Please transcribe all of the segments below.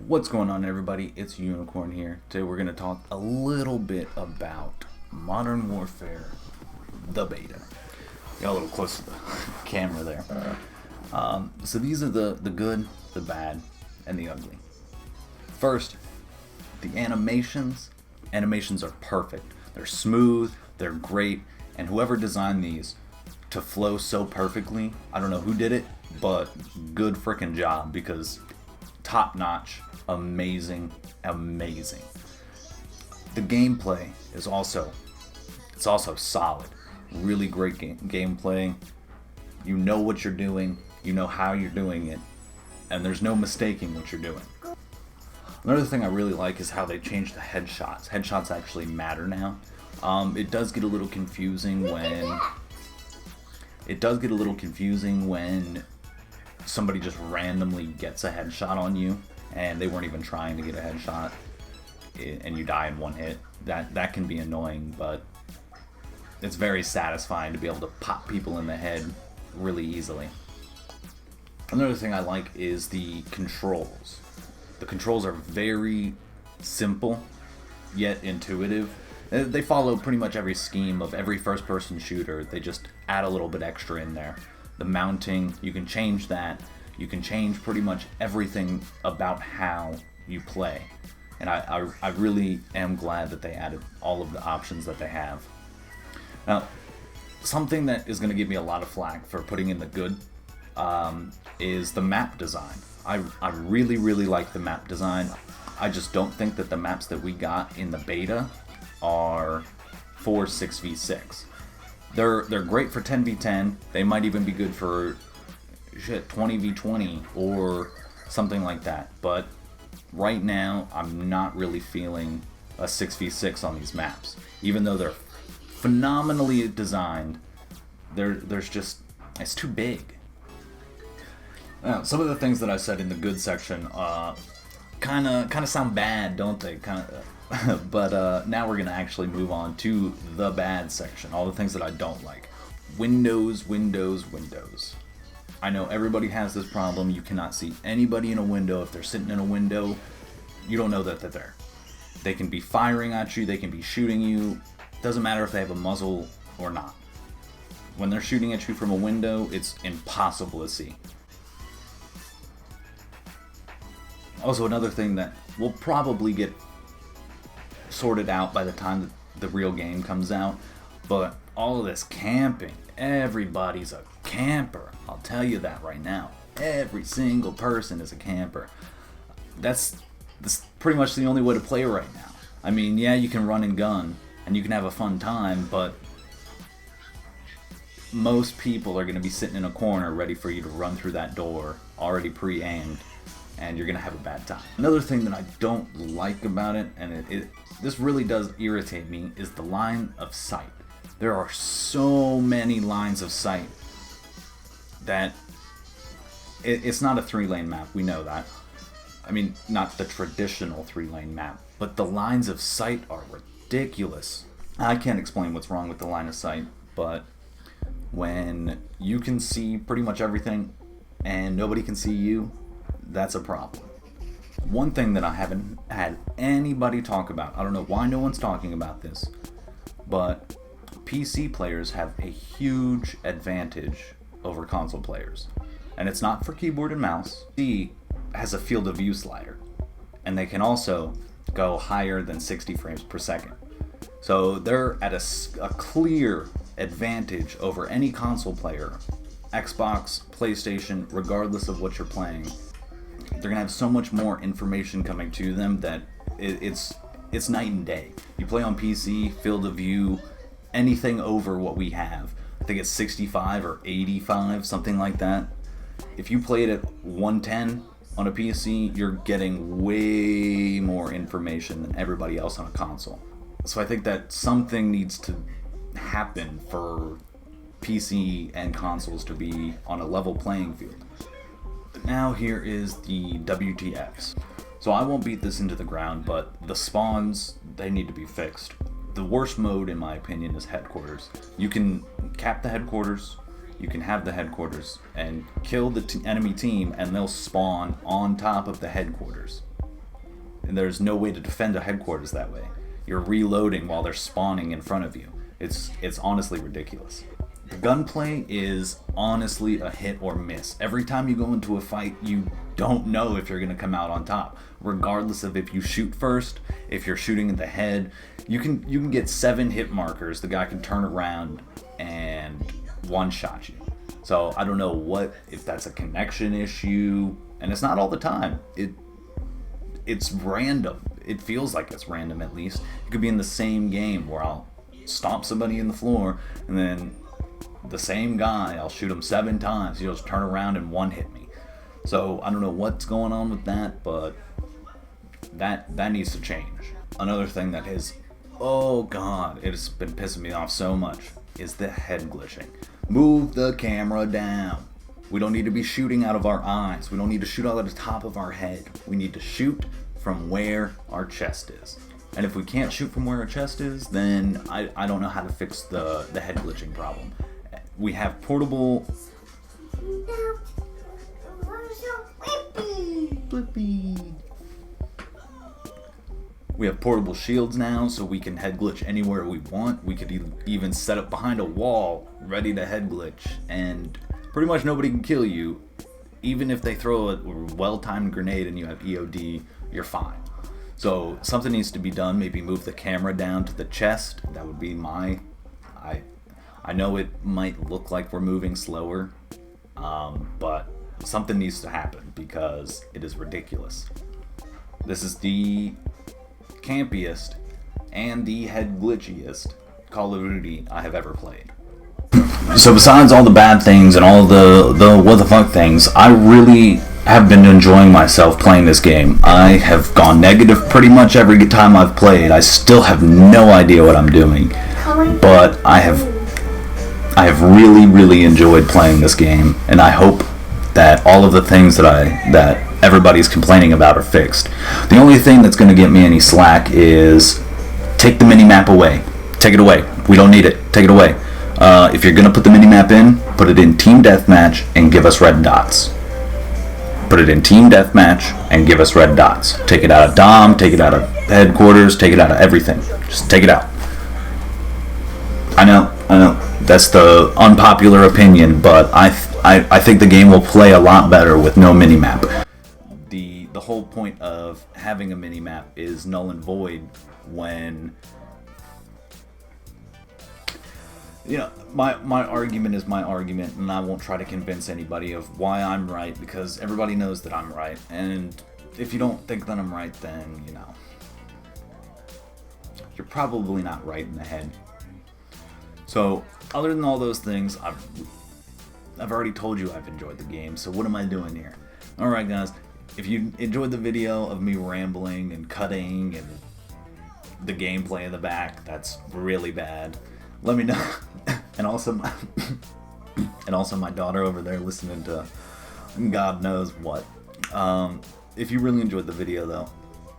What's going on, everybody? It's Unicorn here. Today we're going to talk a little bit about Modern Warfare, the beta. Got a little close to the camera there. So these are the good, the bad, and the ugly. First, the animations. Animations are perfect. They're smooth, they're great, and whoever designed these to flow so perfectly, I don't know who did it, but good freaking job, because top notch, amazing. The gameplay is also solid. Really great gameplay. You know what you're doing, you know how you're doing it, and there's no mistaking what you're doing. Another thing I really like is how they changed the headshots. Headshots actually matter now. It does get a little confusing when somebody just randomly gets a headshot on you and they weren't even trying to get a headshot and you die in one hit. That can be annoying, but it's very satisfying to be able to pop people in the head really easily. Another thing I like is the controls. The controls are very simple yet intuitive. They follow pretty much every scheme of every first-person shooter. They just add a little bit extra in there. The mounting, you can change that. You can change pretty much everything about how you play. And I really am glad that they added all of the options that they have. Now, something that is going to give me a lot of flack for putting in the good is the map design. I really like the map design. I just don't think that the maps that we got in the beta are for 6v6. They're great for 10v10. They might even be good for 20v20 or something like that. But right now, I'm not really feeling a 6v6 on these maps. Even though they're phenomenally designed, there's just, it's too big. Now, some of the things that I said in the good section kind of sound bad, don't they? But now we're gonna actually move on to the bad section. All the things that I don't like. Windows. I know everybody has this problem. You cannot see anybody in a window. If they're sitting in a window, you don't know that they're there. They can be firing at you. They can be shooting you. Doesn't matter if they have a muzzle or not. When they're shooting at you from a window, it's impossible to see. Also, another thing that will probably get sorted out by the time that the real game comes out, but all of this camping, everybody's a camper. I'll tell you that right now. Every single person is a camper. That's pretty much the only way to play right now. I mean, yeah, you can run and gun, and you can have a fun time, but most people are going to be sitting in a corner ready for you to run through that door, already pre-aimed, and you're going to have a bad time. Another thing that I don't like about it, and this really does irritate me, is the line of sight. There are so many lines of sight that it's not a 3-lane map, we know that. I mean, not the traditional 3-lane map, but the lines of sight are ridiculous. I can't explain what's wrong with the line of sight, but when you can see pretty much everything and nobody can see you, that's a problem. One thing that I haven't had anybody talk about, I don't know why no one's talking about this, but PC players have a huge advantage over console players. And it's not for keyboard and mouse. PC has a field of view slider, and they can also go higher than 60 frames per second. So they're at a clear advantage over any console player, Xbox, PlayStation, regardless of what you're playing. They're gonna have so much more information coming to them that it's night and day. You play on PC, field of view, anything over what we have. I think it's 65 or 85, something like that. If you play it at 110 on a PC, you're getting way more information than everybody else on a console. So I think that something needs to happen for PC and consoles to be on a level playing field. Now here is the WTFs. So I won't beat this into the ground, but the spawns, they need to be fixed. The worst mode, in my opinion, is headquarters. You can cap the headquarters, you can have the headquarters, and kill the enemy team, and they'll spawn on top of the headquarters. And there's no way to defend a headquarters that way. You're reloading while they're spawning in front of you. It's honestly ridiculous. The gunplay is honestly a hit or miss. Every time you go into a fight, you don't know if you're going to come out on top. Regardless of if you shoot first, if you're shooting in the head, you can get 7 hit markers. The guy can turn around and one-shot you. So I don't know if that's a connection issue, and it's not all the time. It's random. It feels like it's random, at least. It could be in the same game where I'll stomp somebody in the floor, and then the same guy, I'll shoot him 7 times. He'll just turn around and one-hit me. So I don't know what's going on with that, but that needs to change. Another thing that is, oh god, it's been pissing me off so much, is the head glitching. Move the camera down. We don't need to be shooting out of our eyes. We don't need to shoot out of the top of our head. We need to shoot from where our chest is. And if we can't shoot from where our chest is, then I don't know how to fix the head glitching problem. We have portable... Flippy. We have portable shields now, so we can head glitch anywhere we want. We could even set up behind a wall, ready to head glitch, and pretty much nobody can kill you. Even if they throw a well-timed grenade and you have EOD, you're fine. So something needs to be done. Maybe move the camera down to the chest. That would be I know it might look like we're moving slower, but something needs to happen because it is ridiculous. This is the campiest and the head glitchiest Call of Duty I have ever played. So besides all the bad things and all the what the fuck things, I really have been enjoying myself playing this game. I have gone negative pretty much every time I've played. I still have no idea what I'm doing, but I have really enjoyed playing this game, and I hope that all of the things that everybody's complaining about are fixed. The only thing that's going to get me any slack is take the minimap away. Take it away. We don't need it. Take it away. If you're going to put the minimap in, put it in Team Deathmatch and give us red dots. Put it in Team Deathmatch and give us red dots. Take it out of Dom, take it out of headquarters, take it out of everything. Just take it out. I know. That's the unpopular opinion, but I think the game will play a lot better with no minimap. The whole point of having a minimap is null and void when, you know, my argument is my argument, and I won't try to convince anybody of why I'm right, because everybody knows that I'm right, and if you don't think that I'm right, then, you know, you're probably not right in the head. So, other than all those things, I've already told you I've enjoyed the game, so what am I doing here? Alright guys, if you enjoyed the video of me rambling and cutting and the gameplay in the back, that's really bad, let me know. And also my daughter over there listening to God knows what. If you really enjoyed the video though,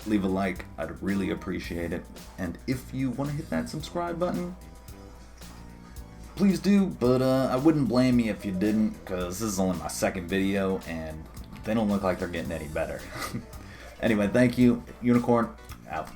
leave a like, I'd really appreciate it. And if you want to hit that subscribe button, please do, but I wouldn't blame you if you didn't, because this is only my second video, and they don't look like they're getting any better. Anyway, thank you. Unicorn, out.